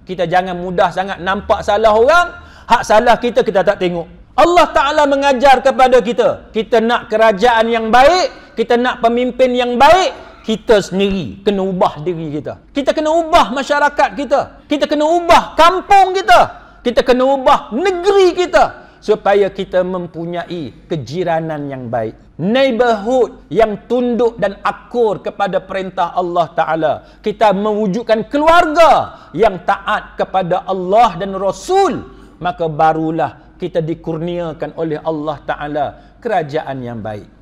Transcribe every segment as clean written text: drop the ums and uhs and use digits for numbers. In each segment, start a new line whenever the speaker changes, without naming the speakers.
Kita jangan mudah sangat nampak salah orang. Hak salah kita, kita tak tengok. Allah Ta'ala mengajar kepada kita. Kita nak kerajaan yang baik, kita nak pemimpin yang baik, kita sendiri kena ubah diri kita. Kita kena ubah masyarakat kita. Kita kena ubah kampung kita. Kita kena ubah negeri kita. Supaya kita mempunyai kejiranan yang baik. Neighborhood yang tunduk dan akur kepada perintah Allah Ta'ala. Kita mewujudkan keluarga yang taat kepada Allah dan Rasul. Maka barulah kita dikurniakan oleh Allah Ta'ala kerajaan yang baik.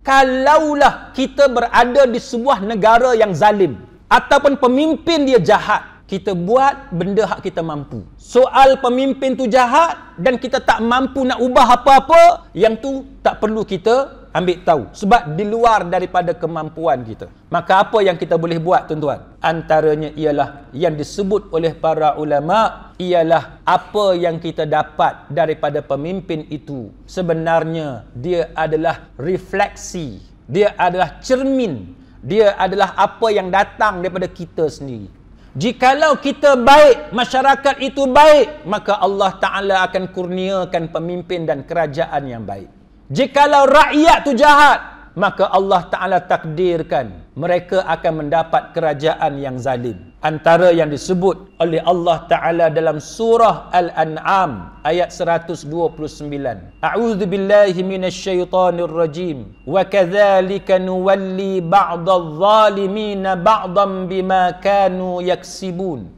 Kalaulah kita berada di sebuah negara yang zalim ataupun pemimpin dia jahat, kita buat benda hak kita mampu. Soal pemimpin tu jahat dan kita tak mampu nak ubah apa-apa, yang tu tak perlu kita ambil tahu sebab di luar daripada kemampuan kita. Maka apa yang kita boleh buat, tuan-tuan? Antaranya ialah yang disebut oleh para ulama, ialah apa yang kita dapat daripada pemimpin itu sebenarnya dia adalah refleksi, dia adalah cermin, dia adalah apa yang datang daripada kita sendiri. Jikalau kita baik, masyarakat itu baik, maka Allah Ta'ala akan kurniakan pemimpin dan kerajaan yang baik. Jikalau rakyat tu jahat, maka Allah Ta'ala takdirkan mereka akan mendapat kerajaan yang zalim. Antara yang disebut oleh Allah Ta'ala dalam surah Al-An'am ayat 129. A'udzu billahi minasyaitonir rajim. Wa kadzalika nuwalli ba'dadh zalimina ba'dhan bima kanu yaksibun.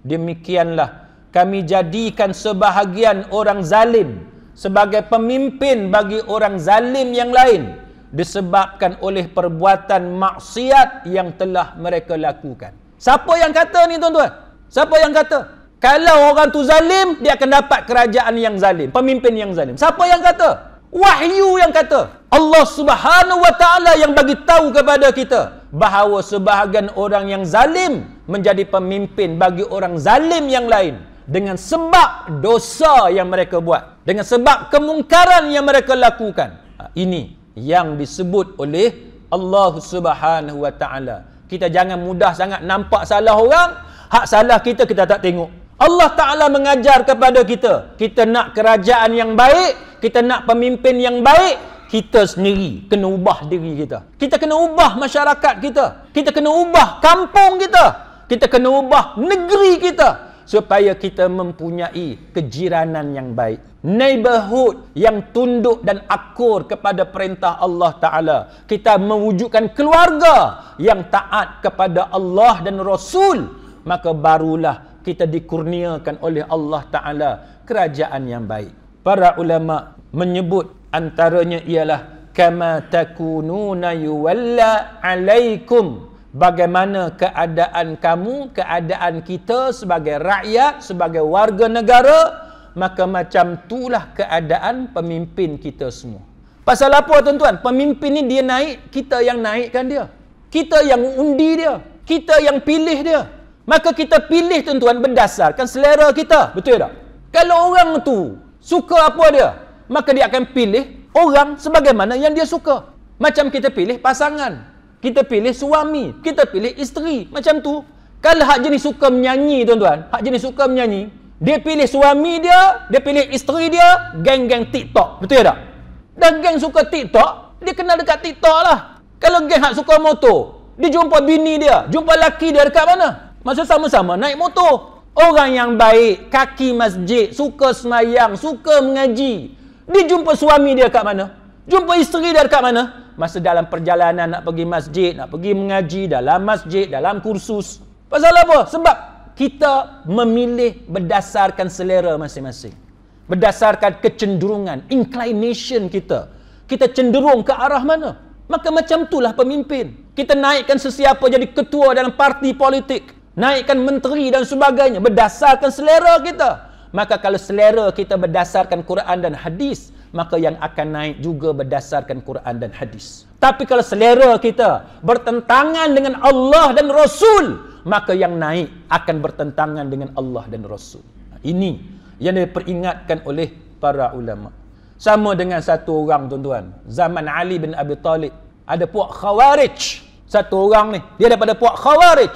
Demikianlah kami jadikan sebahagian orang zalim sebagai pemimpin bagi orang zalim yang lain disebabkan oleh perbuatan maksiat yang telah mereka lakukan. Siapa yang kata ni, tuan-tuan? Siapa yang kata? Kalau orang tu zalim, dia akan dapat kerajaan yang zalim, pemimpin yang zalim. Siapa yang kata? Wahyu yang kata. Allah Subhanahu wa Ta'ala yang bagi tahu kepada kita bahawa sebahagian orang yang zalim menjadi pemimpin bagi orang zalim yang lain dengan sebab dosa yang mereka buat, dengan sebab kemungkaran yang mereka lakukan. Ini yang disebut oleh Allah Subhanahu wa Ta'ala. Kita jangan mudah sangat nampak salah orang. Hak salah kita, kita tak tengok. Allah Ta'ala mengajar kepada kita. Kita nak kerajaan yang baik, kita nak pemimpin yang baik, kita sendiri kena ubah diri kita. Kita kena ubah masyarakat kita. Kita kena ubah kampung kita. Kita kena ubah negeri kita. Supaya kita mempunyai kejiranan yang baik. Neighborhood yang tunduk dan akur kepada perintah Allah Ta'ala. Kita mewujudkan keluarga yang taat kepada Allah dan Rasul. Maka barulah kita dikurniakan oleh Allah Ta'ala kerajaan yang baik. Para ulama menyebut antaranya ialah kama takununa yuwalla alaikum. Bagaimana keadaan kamu, keadaan kita sebagai rakyat, sebagai warga negara, maka macam itulah keadaan pemimpin kita semua. Pasal apa, tuan-tuan? Pemimpin ni dia naik, kita yang naikkan dia. Kita yang undi dia. Kita yang pilih dia. Maka kita pilih, tuan-tuan, berdasarkan selera kita. Betul tak? Kalau orang tu suka apa dia, maka dia akan pilih orang sebagaimana yang dia suka. Macam kita pilih pasangan. Kita pilih suami, kita pilih isteri. Macam tu. Kalau hak jenis suka menyanyi, tuan-tuan, hak jenis suka menyanyi, dia pilih suami dia pilih isteri dia, geng-geng TikTok. Betul tak? Dan geng suka TikTok, dia kenal dekat TikTok lah. Kalau geng hak suka motor, dia jumpa bini dia, jumpa laki dia dekat mana? Masa sama-sama naik motor. Orang yang baik, kaki masjid, suka semayang, suka mengaji, dia jumpa suami dia kat mana? Jumpa isteri dia dekat mana? Masa dalam perjalanan nak pergi masjid, nak pergi mengaji, dalam masjid, dalam kursus. Pasal apa? Sebab kita memilih berdasarkan selera masing-masing. Berdasarkan kecenderungan, inclination kita. Kita cenderung ke arah mana? Maka macam itulah pemimpin. Kita naikkan sesiapa jadi ketua dalam parti politik. Naikkan menteri dan sebagainya. Berdasarkan selera kita. Maka kalau selera kita berdasarkan Quran dan hadis, maka yang akan naik juga berdasarkan Quran dan hadis. Tapi kalau selera kita bertentangan dengan Allah dan Rasul, maka yang naik akan bertentangan dengan Allah dan Rasul. Ini yang diperingatkan oleh para ulama. Sama dengan satu orang, tuan-tuan, zaman Ali bin Abi Talib, ada puak Khawarij. Satu orang ni, dia daripada puak Khawarij.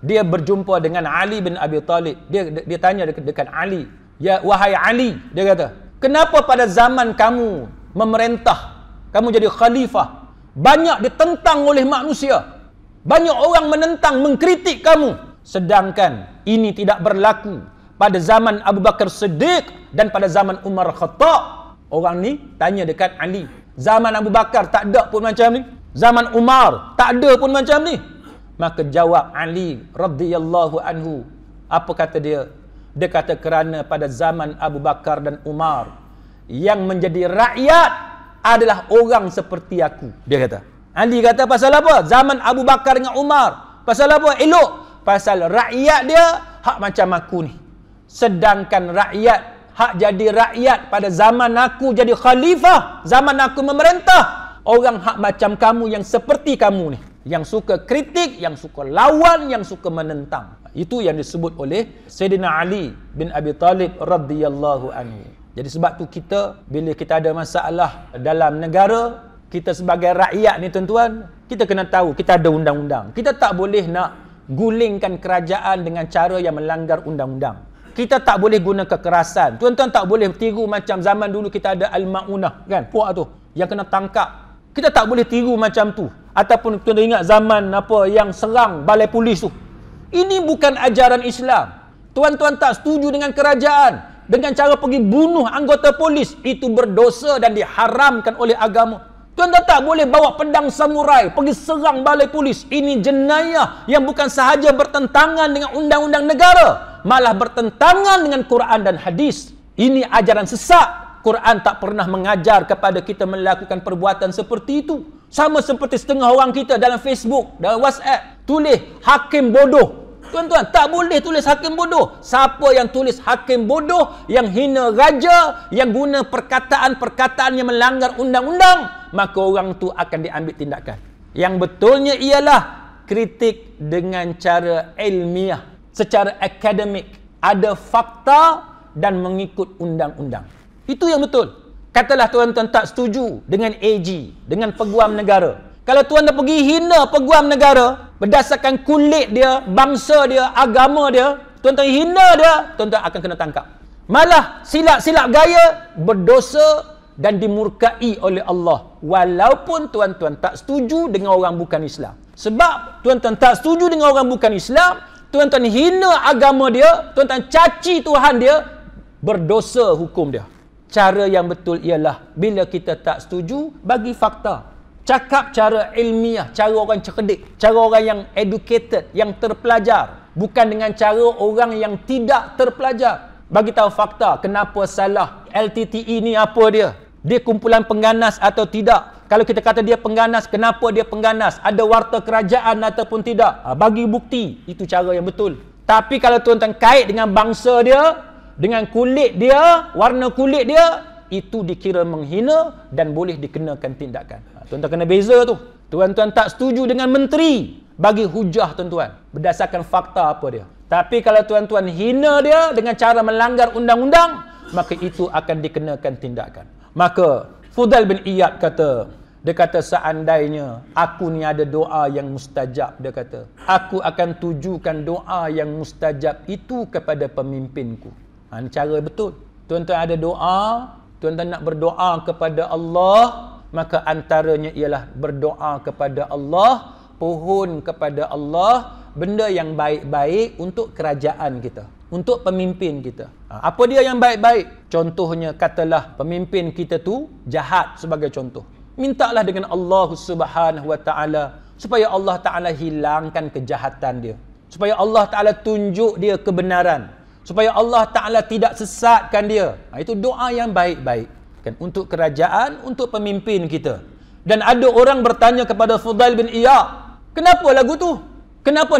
Dia berjumpa dengan Ali bin Abi Talib. Dia tanya dekat Ali, "Ya wahai Ali," dia kata, "kenapa pada zaman kamu memerintah, kamu jadi khalifah, banyak ditentang oleh manusia? Banyak orang menentang, mengkritik kamu. Sedangkan ini tidak berlaku pada zaman Abu Bakar Siddiq dan pada zaman Umar Khattab." Orang ni tanya dekat Ali. Zaman Abu Bakar tak ada pun macam ni. Zaman Umar tak ada pun macam ni. Maka jawab Ali radhiyallahu anhu. Apa kata dia? Dia kata kerana pada zaman Abu Bakar dan Umar, yang menjadi rakyat adalah orang seperti aku. Dia kata. Ali kata pasal apa? Zaman Abu Bakar dengan Umar. Pasal apa? Elok. Pasal rakyat dia hak macam aku ni. Sedangkan rakyat hak jadi rakyat pada zaman aku jadi khalifah, zaman aku memerintah, orang hak macam kamu yang seperti kamu ni, yang suka kritik, yang suka lawan, yang suka menentang. Itu yang disebut oleh Sayyidina Ali bin Abi Talib radhiyallahu anhu. Jadi sebab tu kita, bila kita ada masalah dalam negara, kita sebagai rakyat ni tuan-tuan, kita kena tahu kita ada undang-undang. Kita tak boleh nak gulingkan kerajaan dengan cara yang melanggar undang-undang. Kita tak boleh guna kekerasan. Tuan-tuan tak boleh tiru macam zaman dulu kita ada Al-Ma'unah, kan? Puak tu yang kena tangkap. Kita tak boleh tiru macam tu. Ataupun tuan-tuan ingat zaman apa yang serang balai polis tu. Ini bukan ajaran Islam. Tuan-tuan tak setuju dengan kerajaan dengan cara pergi bunuh anggota polis, itu berdosa dan diharamkan oleh agama. Tuan-tuan tak boleh bawa pedang samurai pergi serang balai polis. Ini jenayah yang bukan sahaja bertentangan dengan undang-undang negara, malah bertentangan dengan Quran dan hadis. Ini ajaran sesat. Quran tak pernah mengajar kepada kita melakukan perbuatan seperti itu. Sama seperti setengah orang kita dalam Facebook, dalam WhatsApp, tulis hakim bodoh. Tuan-tuan, tak boleh tulis hakim bodoh. Siapa yang tulis hakim bodoh, yang hina raja, yang guna perkataan-perkataan yang melanggar undang-undang, maka orang tu akan diambil tindakan. Yang betulnya ialah kritik dengan cara ilmiah, secara akademik, ada fakta dan mengikut undang-undang. Itu yang betul. Katalah tuan-tuan tak setuju dengan AG, dengan peguam negara. Kalau tuan dah pergi hina peguam negara berdasarkan kulit dia, bangsa dia, agama dia, tuan-tuan hina dia, tuan-tuan akan kena tangkap. Malah silap-silap gaya, berdosa dan dimurkai oleh Allah. Walaupun tuan-tuan tak setuju dengan orang bukan Islam. Sebab tuan-tuan tak setuju dengan orang bukan Islam, tuan-tuan hina agama dia, tuan-tuan caci Tuhan dia, berdosa hukum dia. Cara yang betul ialah bila kita tak setuju, bagi fakta. Cakap cara ilmiah, cara orang cerdik, cara orang yang educated, yang terpelajar. Bukan dengan cara orang yang tidak terpelajar. Bagi tahu fakta, kenapa salah. LTTE ni apa dia? Dia kumpulan pengganas atau tidak? Kalau kita kata dia pengganas, kenapa dia pengganas? Ada warta kerajaan ataupun tidak? Bagi bukti. Itu cara yang betul. Tapi kalau tuan-tuan kait dengan bangsa dia, dengan kulit dia, warna kulit dia, itu dikira menghina dan boleh dikenakan tindakan. Tuan-tuan kena beza tu. Tuan-tuan tak setuju dengan menteri, bagi hujah tuan-tuan, berdasarkan fakta apa dia. Tapi kalau tuan-tuan hina dia dengan cara melanggar undang-undang, maka itu akan dikenakan tindakan. Maka Fudail bin Iyad kata, dia kata seandainya aku ni ada doa yang mustajab, dia kata, aku akan tujukan doa yang mustajab itu kepada pemimpinku. Ini cara betul. Tuan-tuan ada doa, tuan-tuan nak berdoa kepada Allah, maka antaranya ialah berdoa kepada Allah, pohon kepada Allah, benda yang baik-baik untuk kerajaan kita, untuk pemimpin kita. Apa dia yang baik-baik? Contohnya, katalah pemimpin kita tu jahat sebagai contoh. Mintalah dengan Allah Subhanahu wa taala supaya Allah taala hilangkan kejahatan dia, supaya Allah taala tunjuk dia kebenaran, supaya Allah taala tidak sesatkan dia. Itu doa yang baik-baik kan, untuk kerajaan, untuk pemimpin kita. Dan ada orang bertanya kepada Fudail bin Iyad, kenapa lagu tu? Kenapa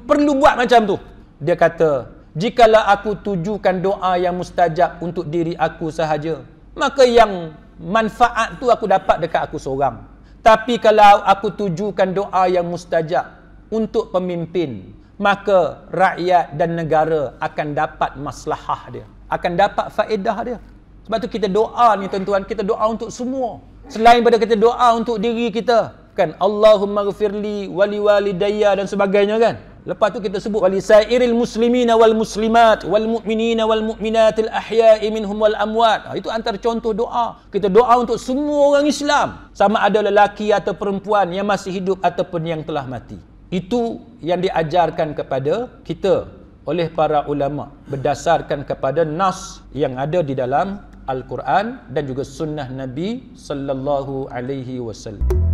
perlu buat macam tu? Dia kata, jikalau aku tujukan doa yang mustajab untuk diri aku sahaja, maka yang manfaat tu aku dapat dekat aku seorang. Tapi kalau aku tujukan doa yang mustajab untuk pemimpin, maka rakyat dan negara akan dapat maslahah dia, akan dapat faedah dia. Sebab tu kita doa ni tuan-tuan, kita doa untuk semua. Selain pada kita doa untuk diri kita, kan, Allahumma ghfirli wali walidayya dan sebagainya, kan. Lepas tu kita sebut walisairil muslimina wal muslimat wal mu'minina wal mu'minatil ahya'i minhum wal amwat. Itu antara contoh doa. Kita doa untuk semua orang Islam, sama ada lelaki atau perempuan yang masih hidup ataupun yang telah mati. Itu yang diajarkan kepada kita oleh para ulama berdasarkan kepada nas yang ada di dalam Al-Quran dan juga sunnah Nabi sallallahu alaihi wasallam.